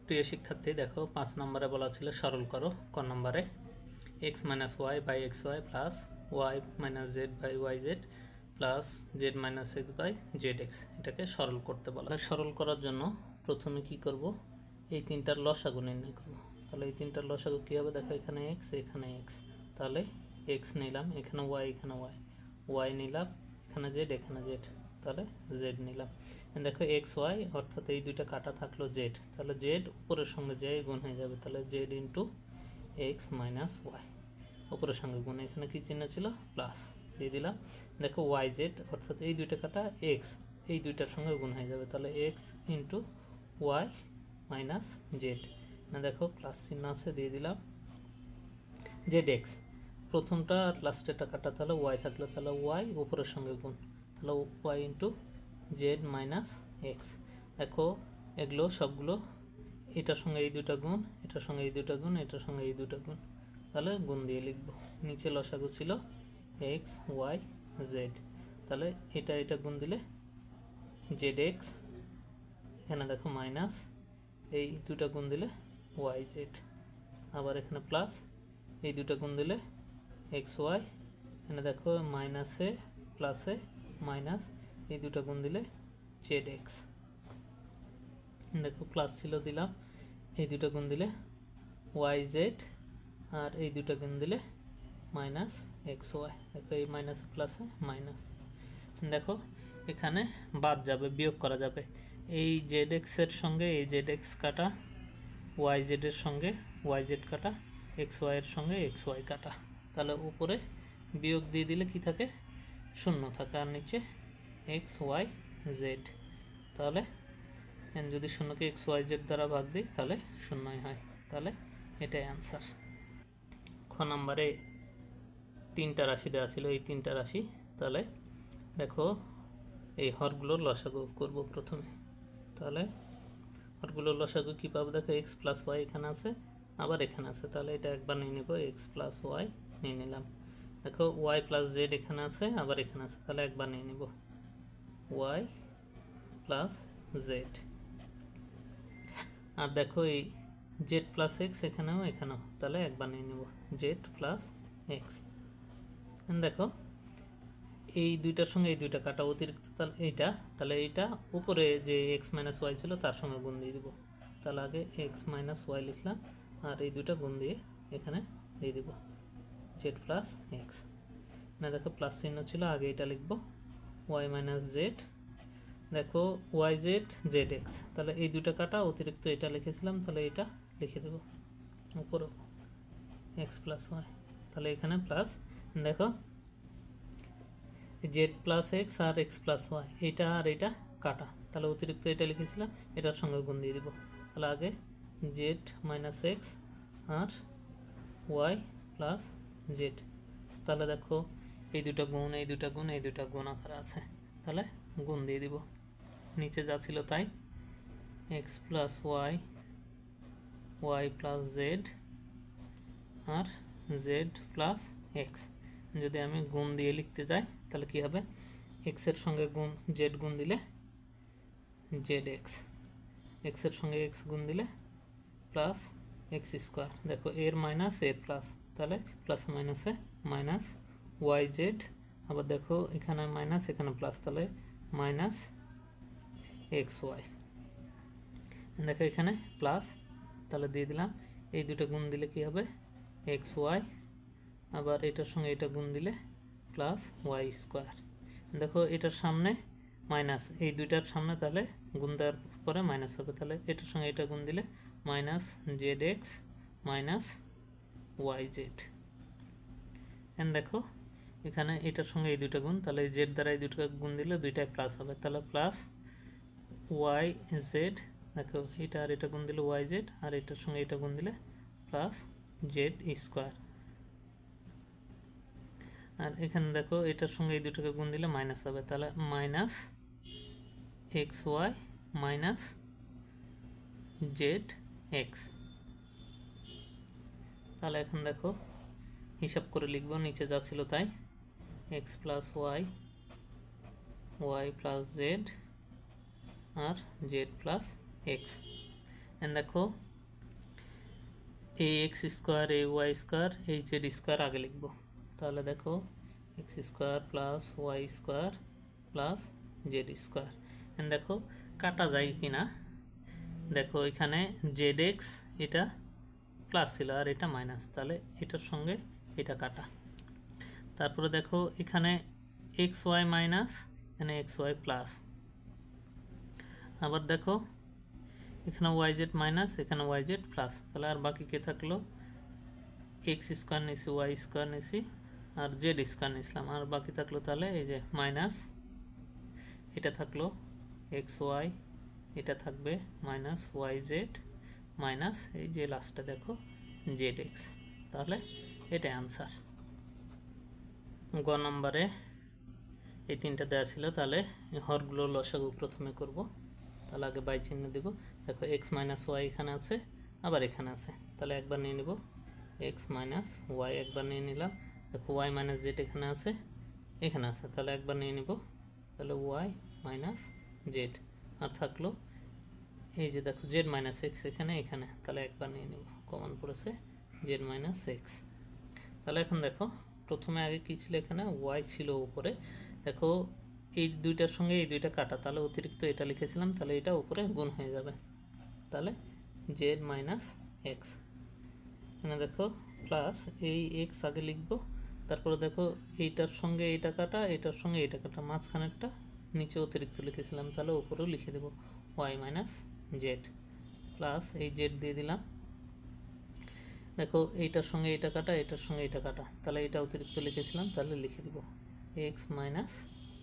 প্রিয় শিক্ষার্থী, দেখো 5 নম্বরে বলা ছিল সরল করো। ক নম্বরে x minus Y by X Y plus Y minus Z by Y Z plus Z minus X by Z X, এটাকে সরল করতে বলা। সরল করার জন্য প্রথমে কি করব, এই তিনটার লসাগু নির্ণয় করব। তাহলে এই তিনটার লসাগু কী হবে, দেখো এখানে এক্স এখানে এক্স, তাহলে এক্স নিলাম, এখানে ওয়াই এখানে ওয়াই, ওয়াই নিলাম, এখানে জেড এখানে জেড, তাহলে জেড নিলাম। দেখো এক্স ওয়াই অর্থাৎ এই দুইটা কাটা থাকলো জেড, তাহলে জেড উপরের সঙ্গে যে গুণ হয়ে যাবে, তাহলে Z into X minus Y, উপরের সঙ্গে গুণ, এখানে কি চিহ্ন ছিল প্লাস দিয়ে দিলাম। দেখো ওয়াই জেড অর্থাৎ এই দুইটা কাটা এক্স, এই দুইটার সঙ্গে গুণ হয়ে যাবে, তাহলে X into Y minus Z, না দেখো প্লাস চিহ্ন আছে দিয়ে দিলাম। জেড এক্স প্রথমটা আর লাস্টেরটা কাটা, তাহলে ওয়াই থাকলো, তাহলে ওয়াই উপরের সঙ্গে গুণ, তাহলে Y into Z minus X. দেখো এগুলো সবগুলো এটার সঙ্গে এই দুটা গুণ, এটার সঙ্গে এই দুটা গুণ, এটার সঙ্গে এই দুটা গুণ, তাহলে গুণ দিয়ে লিখব। নিচে লসাগু ছিল এক্স ওয়াই জেড, তাহলে এটা এটা গুণ দিলে জেড এক্স, এখানে দেখো মাইনাস, এই দুটা গুণ দিলে ওয়াই জেড, আবার এখানে প্লাস, এই দুটা গুণ দিলে এক্স ওয়াই, এখানে দেখো মাইনাসে প্লাসে মাইনাস, এই দুটা গুণ দিলে জেড এক্স, দেখো প্লাস ছিল দিলাম, এই দুটা গুণ দিলে ওয়াই জেড, আর এই দুটা গুণ দিলে মাইনাস এক্স ওয়াই। দেখো এই মাইনাস প্লাসে মাইনাস, দেখো এখানে বাদ যাবে, বিয়োগ করা যাবে। এই জেড এক্সের সঙ্গে এই জেড এক্স কাটা, ওয়াই জেডের সঙ্গে ওয়াই জেড কাটা, এক্স ওয়াইয়ের সঙ্গে এক্স ওয়াই কাটা, তাহলে উপরে বিয়োগ দিয়ে দিলে কি থাকে, শূন্য থাকে, আর নিচে এক্স ওয়াই জেড, তাহলে যদি শূন্যকে এক্স ওয়াই জেড দ্বারা ভাগ দিই তাহলে শূন্যই হয়, তাহলে এটাই অ্যান্সার। খ নম্বরে তিনটা রাশি দেওয়া ছিল, এই তিনটা রাশি, তাহলে দেখো এই হরগুলোর লসাগু করব প্রথমে। তাহলে হরগুলোর লসাগু কী পাবো, দেখো এক্স প্লাস ওয়াই এখানে আছে, আবার এখানে আছে, তাহলে এটা একবার নিয়ে নেব, এক্স প্লাস ওয়াই নিয়ে নিলাম। দেখো ওয়াই প্লাস জেড এখানে আছে, আবার এখানে আছে, তাহলে একবার নিয়ে নেব ওয়াই প্লাস জেড। আর দেখো এই জেড প্লাস এক্স এখানেও এখানেও, তাহলে একবার নিয়ে নেব জেড প্লাস এক্স। দেখো এই দুইটার সঙ্গে এই দুইটা কাটা অতিরিক্ত, তাহলে এইটা, তাহলে এইটা উপরে যে এক্স মাইনাস ওয়াই ছিল তার সঙ্গে গুণ দিয়ে দিব, তাহলে আগে এক্স মাইনাস ওয়াই লিখলাম, আর এই দুইটা গুণ দিয়ে এখানে দিয়ে দিব জেড প্লাস এক্স। না দেখো প্লাস চিহ্ন ছিল, আগে এটা লিখব ওয়াই মাইনাস জেড, দেখো ওয়াই জেড জেড এক্স, তাহলে এই দুটা কাটা অতিরিক্ত এটা লিখেছিলাম, তাহলে এটা লিখে দেব উপরও এক্স প্লাস ওয়াই, তাহলে এখানে প্লাস, দেখো জেড প্লাস এক্স আর এক্স প্লাস ওয়াই, এইটা আর এটা কাটা, তাহলে অতিরিক্ত এটা লিখেছিলাম, এটার সঙ্গে গুণ দিয়ে দিব, তাহলে আগে জেড মাইনাস এক্স আর ওয়াই প্লাস জেড, তাহলে দেখো এই দুটা গুণ এই দুটা গুণ এই দুটা গুণ আকারে আছে, তাহলে গুণ দিয়ে দিব। নিচে যা ছিল তাই, X plus Y, Y plus Z আর জেড প্লাস এক্স। যদি আমি গুণ দিয়ে লিখতে যাই তাহলে কি হবে, এক্সের সঙ্গে গুণ জেড গুণ দিলে জেড এক্স, এক্সের সঙ্গে এক্স গুণ দিলে প্লাস এক্স স্কোয়ার, দেখো এর মাইনাস এর প্লাস, তাহলে প্লাস মাইনাসে মাইনাস ওয়াই জেড, আবার দেখো এখানে মাইনাস এখানে প্লাস, তাহলে মাইনাস এক্স ওয়াই, দেখো এখানে প্লাস, তাহলে দিয়ে দিলাম, এই দুটো গুণ দিলে কি হবে এক্স ওয়াই, আবার এটার সঙ্গে এটা গুণ দিলে প্লাস ওয়াই স্কোয়ার। দেখো এটার সামনে মাইনাস, এই দুইটার সামনে তাহলে গুণ দেওয়ার পরে মাইনাস হবে, তাহলে এটার সঙ্গে এটা গুণ দিলে minus Z X minus Y Z. দেখো এখানে এটার সঙ্গে এই দুইটা গুণ, তাহলে জেড দ্বারা এই দুটো গুণ দিলে দুইটাই প্লাস হবে, তাহলে প্লাস ওয়াই জেড, দেখো এটা আর এটা গুণ দিলে ওয়াই জেড, আর এটার সঙ্গে এটা গুণ দিলে প্লাস জেড স্কোয়ার। আর এখানে দেখো এটার সঙ্গে এই দুটোকে গুণ দিলে মাইনাস হবে, তাহলে minus X Y minus Z X. তাহলে এখন দেখো হিসাব করে লিখব, নিচে যা ছিল তাই, X plus Y, Y plus Z আর জেড প্লাস এক্স। এন্ড দেখো এ এক্স স্কোয়ার এ ওয়াই স্কোয়ার এই জেড স্কোয়ার আগে লিখব, তাহলে দেখো X square plus Y square plus Z square. And দেখো কাটা যায় কি না, দেখো এখানে জেড এক্স এটা প্লাস ছিল আর এটা মাইনাস, তাহলে এটার সঙ্গে এটা কাটা। তারপরে দেখো এখানে এক্স ওয়াই মাইনাস, এখানে এক্স ওয়াই প্লাস। আবার দেখো এখানে ওয়াই জেড মাইনাস, এখানে ওয়াই জেড প্লাস, তাহলে আর বাকি কে থাকলো এক্স স্কোয়ার নিছি ওয়াই স্কোয়ার নিছি আর জেড স্কোয়ার নিছিলাম, আর বাকি থাকলো তাহলে এই যে মাইনাস এটা থাকলো এক্স ওয়াই, এটা থাকবে মাইনাস ওয়াই জেড মাইনাস এই যে লাস্টে দেখো জেড এক্স। তাহলে এটাই আনসার। গ নম্বরে এই তিনটা দেওয়া ছিল, তাহলে হরগুলো লসাগু প্রথমে করব, তাহলে আগে বাই চিহ্ন দেব। দেখো এক্স মাইনাস ওয়াই এখানে আছে আবার এখানে আছে, তাহলে একবার নিয়ে নেব এক্স মাইনাস ওয়াই, একবার নিয়ে নিলাম। দেখো ওয়াই মাইনাস জেড এখানে আছে এখানে আছে, তাহলে একবার নিয়ে নেব, তাহলে ওয়াই মাইনাস জেড। আর থাকলো এই যে দেখো জেড মাইনাস এক্স এখানে এখানে, তাহলে একবার নিয়ে নেব, কমন পড়েছে জেড মাইনাস এক্স। তাহলে এখন দেখো প্রথমে আগে কী ছিল, এখানে ওয়াই ছিল উপরে, দেখো এই দুইটার সঙ্গে এই দুইটা কাটা, তাহলে অতিরিক্ত এটা লিখেছিলাম, তাহলে এটা উপরে গুণ হয়ে যাবে, তাহলে জেড মাইনাস এক্স। এখানে দেখো প্লাস এই এক্স আগে লিখবো, তারপরে দেখো এইটার সঙ্গে এইটা কাটা, এটার সঙ্গে এইটা কাটা, মাঝখানেরটা নিচে অতিরিক্ত লিখেছিলাম, তাহলে উপরেও লিখে দেবো ওয়াই মাইনাস জেড প্লাস এই জেড দিয়ে দিলাম। দেখো এইটার সঙ্গে এইটা কাটা, এটার সঙ্গে এইটা কাটা, তাহলে এটা অতিরিক্ত লিখেছিলাম, তাহলে লিখে দিব এক্স মাইনাস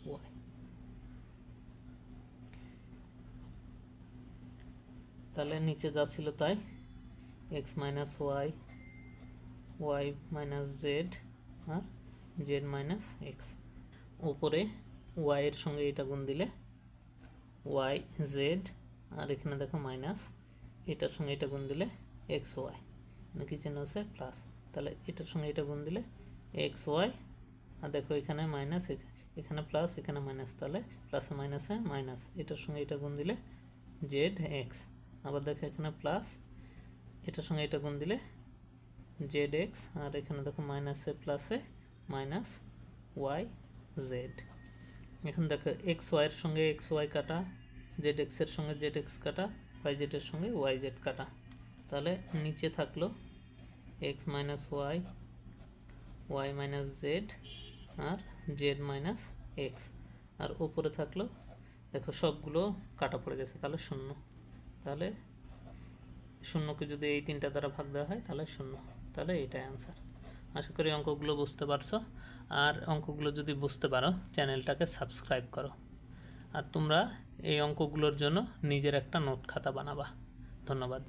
ওয়াই। তাহলে নিচে যা ছিল তাই, X minus Y, Y minus Z আর জেড মাইনাস এক্স। উপরে ওয়াই এর সঙ্গে এটা গুণ দিলে ওয়াই জেড, আর এখানে দেখো মাইনাস এটার সঙ্গে এটা গুণ দিলে এক্স ওয়াই, কি চিহ্ন আছে প্লাস, তাহলে এটার সঙ্গে এটা গুণ দিলে এক্স ওয়াই, আর দেখো এখানে মাইনাস এখানে প্লাস এখানে মাইনাস, তাহলে প্লাসে মাইনাসে মাইনাস, এটার সঙ্গে এটা গুণ দিলে জেড এক্স। আবার দেখো এখানে প্লাস এটার সঙ্গে এটা গুণ দিলে জেড এক্স, আর এখানে দেখো মাইনাসে প্লাসে মাইনাস ওয়াই জেড। এখন দেখো এক্স ওয়াইয়ের সঙ্গে এক্স ওয়াই কাটা, জেড এক্সের সঙ্গে জেড এক্স কাটা, ওয়াই জেডের সঙ্গে ওয়াই জেড কাটা, তাহলে নিচে থাকলো X minus Y, Y minus Z আর জেড মাইনাস এক্স, আর উপরে থাকলো দেখো সবগুলো কাটা পড়ে গেছে, তাহলে শূন্য। তাহলে শূন্যকে যদি এই তিনটা দ্বারা ভাগ দেওয়া হয় তাহলে শূন্য, তাহলে এটাই আনসার। আশা করি অঙ্কগুলো বুঝতে পারছো, আর অঙ্কগুলো যদি বুঝতে পারো চ্যানেলটাকে সাবস্ক্রাইব করো, আর তোমরা এই অঙ্কগুলোর জন্য নিজের একটা নোট খাতা বানাবা। ধন্যবাদ।